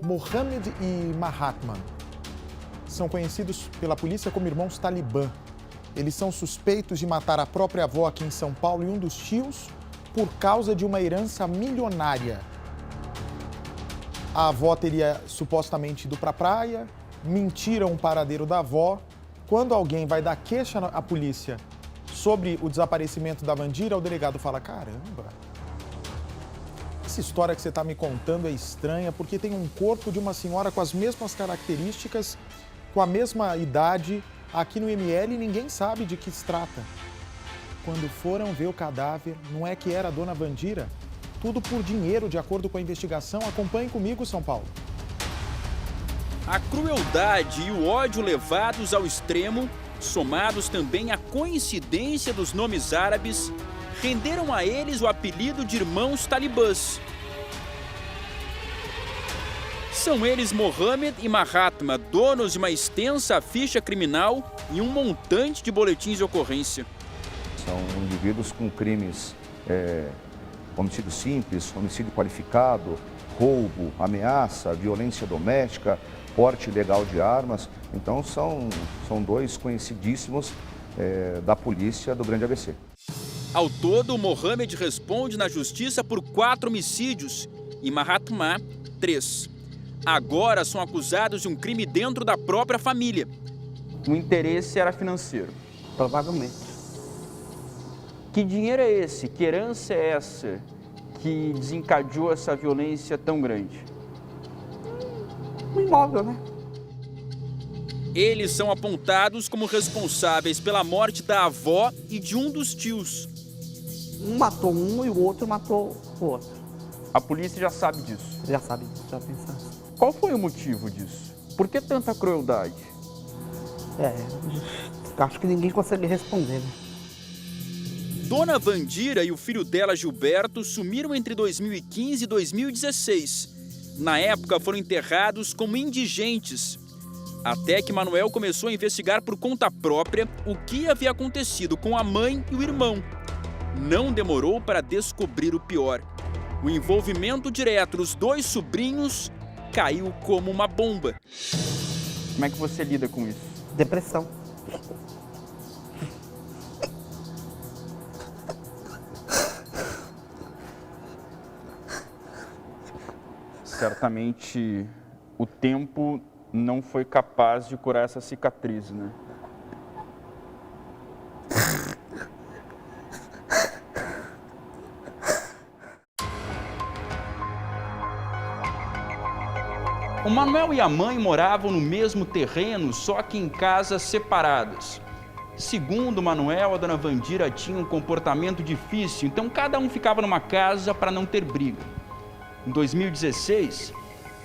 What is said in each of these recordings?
Mohammed e Mahatma são conhecidos pela polícia como irmãos Talibã. Eles são suspeitos de matar a própria avó aqui em São Paulo e um dos tios por causa de uma herança milionária. A avó teria supostamente ido para a praia, mentiram o paradeiro da avó. Quando alguém vai dar queixa à polícia sobre o desaparecimento da Wandira, o delegado fala: caramba, essa história que você está me contando é estranha, porque tem um corpo de uma senhora com as mesmas características, com a mesma idade, aqui no IML e ninguém sabe de que se trata. Quando foram ver o cadáver, não é que era a dona Wandira? Tudo por dinheiro, de acordo com a investigação. Acompanhe comigo, São Paulo. A crueldade e o ódio levados ao extremo, somados também à coincidência dos nomes árabes, renderam a eles o apelido de irmãos talibãs. São eles Mohammed e Mahatma, donos de uma extensa ficha criminal e um montante de boletins de ocorrência. São indivíduos com crimes, homicídio simples, homicídio qualificado, roubo, ameaça, violência doméstica, porte ilegal de armas. Então são dois conhecidíssimos da polícia do Grande ABC. Ao todo, Mohammed responde na justiça por 4 homicídios e Mahatma, 3. Agora são acusados de um crime dentro da própria família. O interesse era financeiro. Provavelmente. Que dinheiro é esse? Que herança é essa que desencadeou essa violência tão grande? Um imóvel, né? Eles são apontados como responsáveis pela morte da avó e de um dos tios. Um matou um e o outro matou o outro. A polícia já sabe disso. Já sabe disso, já pensa. Qual foi o motivo disso? Por que tanta crueldade? Acho que ninguém consegue responder, né? Dona Wandira e o filho dela, Gilberto, sumiram entre 2015 e 2016. Na época, foram enterrados como indigentes. Até que Manuel começou a investigar por conta própria o que havia acontecido com a mãe e o irmão. Não demorou para descobrir o pior. O envolvimento direto dos 2 sobrinhos caiu como uma bomba. Como é que você lida com isso? Depressão. Certamente o tempo não foi capaz de curar essa cicatriz, né? O Manuel e a mãe moravam no mesmo terreno, só que em casas separadas. Segundo o Manuel, a dona Wandira tinha um comportamento difícil, então cada um ficava numa casa para não ter briga. Em 2016,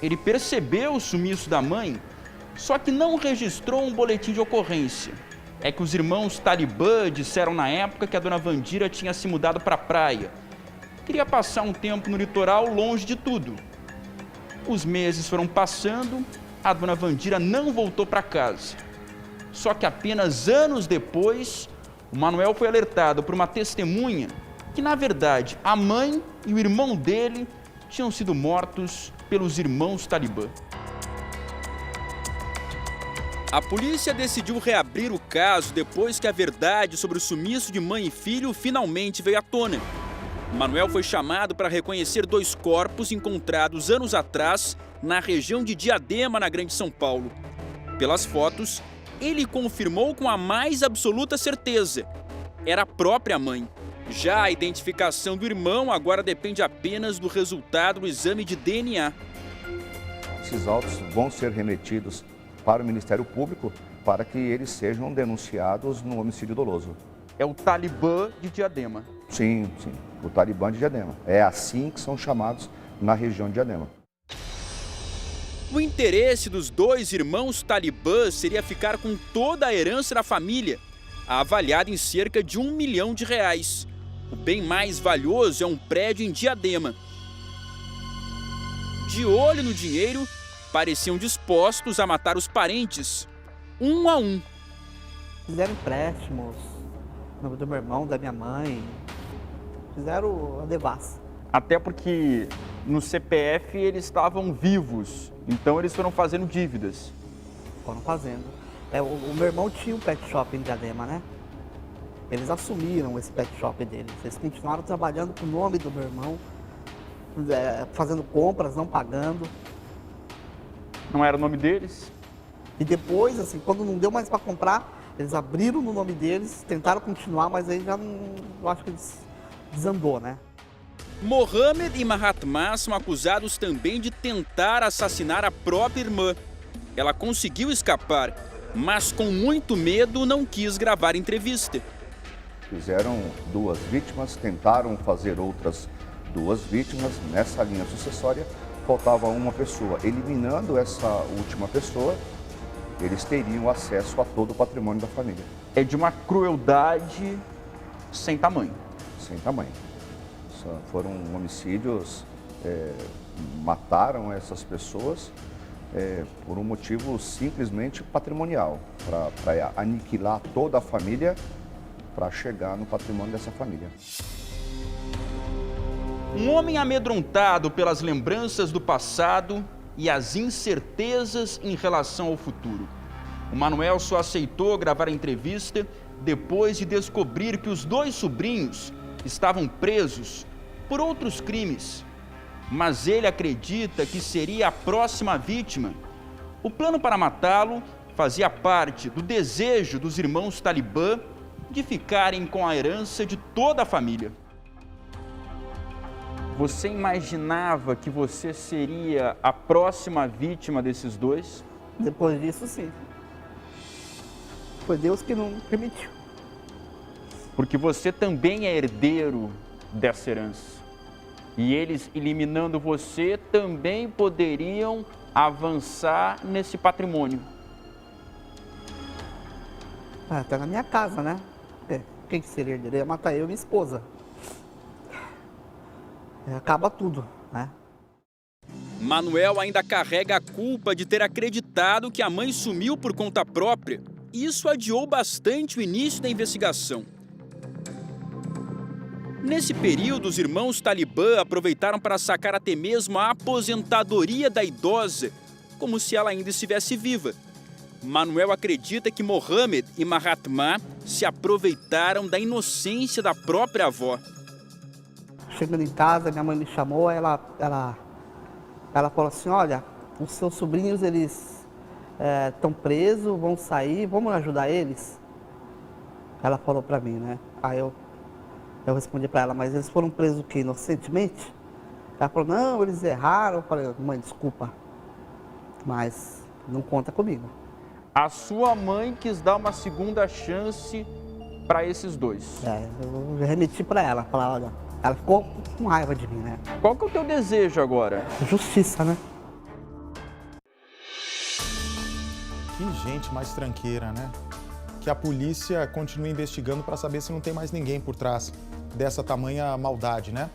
ele percebeu o sumiço da mãe, só que não registrou um boletim de ocorrência. É que os irmãos Talibã disseram na época que a dona Wandira tinha se mudado para a praia. Queria passar um tempo no litoral longe de tudo. Os meses foram passando, a dona Wandira não voltou para casa. Só que apenas anos depois, o Manuel foi alertado por uma testemunha que, na verdade, a mãe e o irmão dele tinham sido mortos pelos irmãos Talibã. A polícia decidiu reabrir o caso depois que a verdade sobre o sumiço de mãe e filho finalmente veio à tona. Manuel foi chamado para reconhecer 2 corpos encontrados anos atrás na região de Diadema, na Grande São Paulo. Pelas fotos, ele confirmou com a mais absoluta certeza: era a própria mãe. Já a identificação do irmão agora depende apenas do resultado do exame de DNA. Esses autos vão ser remetidos para o Ministério Público para que eles sejam denunciados no homicídio doloso. É o Talibã de Diadema. Sim, o Talibã de Diadema. É assim que são chamados na região de Diadema. O interesse dos 2 irmãos Talibã seria ficar com toda a herança da família, avaliada em cerca de R$1 milhão. O bem mais valioso é um prédio em Diadema. De olho no dinheiro, pareciam dispostos a matar os parentes, um a um. Fizeram empréstimos, no nome do meu irmão, da minha mãe. Fizeram a devassa. Até porque no CPF eles estavam vivos, então eles foram fazendo dívidas. Foram fazendo. O meu irmão tinha um pet shop em Diadema, né? Eles assumiram esse pet shop deles. Eles continuaram trabalhando com o nome do meu irmão, fazendo compras, não pagando. Não era o nome deles? E depois, assim, quando não deu mais para comprar, eles abriram no nome deles, tentaram continuar, mas aí já não, eu acho que desandou, né? Mohamed e Mahatma são acusados também de tentar assassinar a própria irmã. Ela conseguiu escapar, mas com muito medo não quis gravar entrevista. Fizeram 2 vítimas, tentaram fazer outras 2 vítimas. Nessa linha sucessória, faltava uma pessoa. Eliminando essa última pessoa, eles teriam acesso a todo o patrimônio da família. É de uma crueldade sem tamanho. Sem tamanho. Foram homicídios, mataram essas pessoas por um motivo simplesmente patrimonial, para aniquilar toda a família, para chegar no patrimônio dessa família. Um homem amedrontado pelas lembranças do passado e as incertezas em relação ao futuro. O Manuel só aceitou gravar a entrevista depois de descobrir que os 2 sobrinhos estavam presos por outros crimes. Mas ele acredita que seria a próxima vítima. O plano para matá-lo fazia parte do desejo dos irmãos Talibã de ficarem com a herança de toda a família. Você imaginava que você seria a próxima vítima desses 2? Depois disso, sim. Foi Deus que não permitiu. Porque você também é herdeiro dessa herança. E eles, eliminando você, também poderiam avançar nesse patrimônio. Tá na minha casa, né? Quem que seria herdeiro? Ia matar eu e minha esposa. Acaba tudo, né? Manuel ainda carrega a culpa de ter acreditado que a mãe sumiu por conta própria. Isso adiou bastante o início da investigação. Nesse período, os irmãos Talibã aproveitaram para sacar até mesmo a aposentadoria da idosa, como se ela ainda estivesse viva. Manuel acredita que Mohamed e Mahatma se aproveitaram da inocência da própria avó. Chegando em casa, minha mãe me chamou, ela falou assim, olha, os seus sobrinhos, eles estão presos, vão sair, vamos ajudar eles? Ela falou para mim, né? Aí eu respondi para ela, mas eles foram presos o quê? Inocentemente? Ela falou, não, eles erraram. Eu falei, mãe, desculpa, mas não conta comigo. A sua mãe quis dar uma segunda chance para esses 2. Eu remeti para ela, falar, olha, ela ficou com raiva de mim, né? Qual que é o teu desejo agora? Justiça, né? Que gente mais tranqueira, né? Que a polícia continue investigando para saber se não tem mais ninguém por trás dessa tamanha maldade, né?